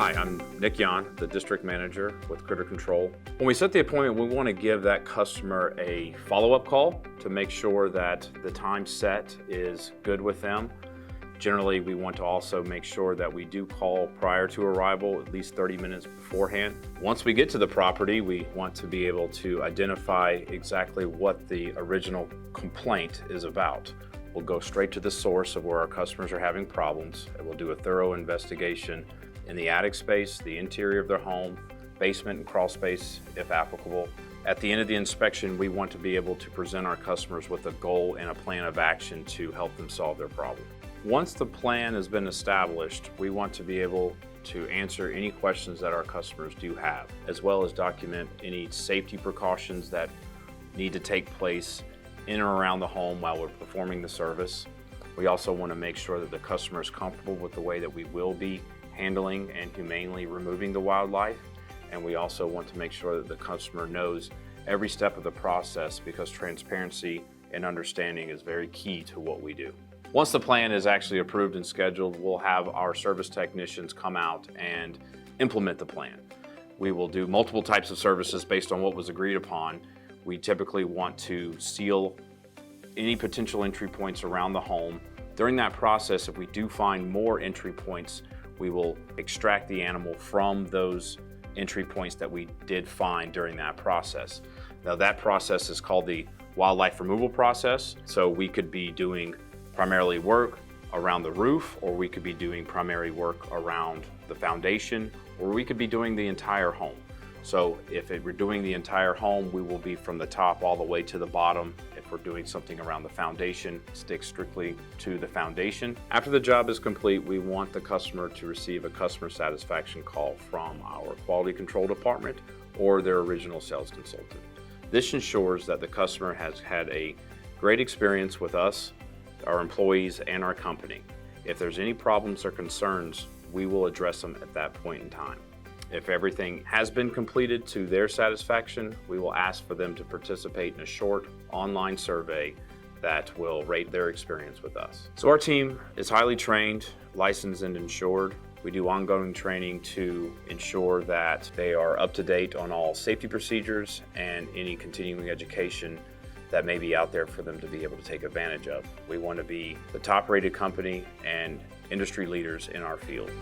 Hi, I'm Nick Yohn, the District Manager with Critter Control. When we set the appointment, we want to give that customer a follow-up call to make sure that the time set is good with them. Generally, we want to also make sure that we do call prior to arrival, at least 30 minutes beforehand. Once we get to the property, we want to be able to identify exactly what the original complaint is about. We'll go straight to the source of where our customers are having problems, and we'll do a thorough investigation in the attic space, the interior of their home, basement and crawl space if applicable. At the end of the inspection, we want to be able to present our customers with a goal and a plan of action to help them solve their problem. Once the plan has been established, we want to be able to answer any questions that our customers do have, as well as document any safety precautions that need to take place in or around the home while we're performing the service. We also want to make sure that the customer is comfortable with the way that we will be handling and humanely removing the wildlife. And we also want to make sure that the customer knows every step of the process, because transparency and understanding is very key to what we do. Once the plan is actually approved and scheduled, we'll have our service technicians come out and implement the plan. We will do multiple types of services based on what was agreed upon. We typically want to seal any potential entry points around the home. During that process, if we do find more entry points, we will extract the animal from those entry points that we did find during that process. Now, that process is called the wildlife removal process. So we could be doing primarily work around the roof, or we could be doing primary work around the foundation, or we could be doing the entire home. So if we're doing the entire home, we will be from the top all the way to the bottom. If we're doing something around the foundation, stick strictly to the foundation. After the job is complete, we want the customer to receive a customer satisfaction call from our quality control department or their original sales consultant. This ensures that the customer has had a great experience with us, our employees, and our company. If there's any problems or concerns, we will address them at that point in time. If everything has been completed to their satisfaction, we will ask for them to participate in a short online survey that will rate their experience with us. So our team is highly trained, licensed, and insured. We do ongoing training to ensure that they are up to date on all safety procedures and any continuing education that may be out there for them to be able to take advantage of. We want to be the top-rated company and industry leaders in our field.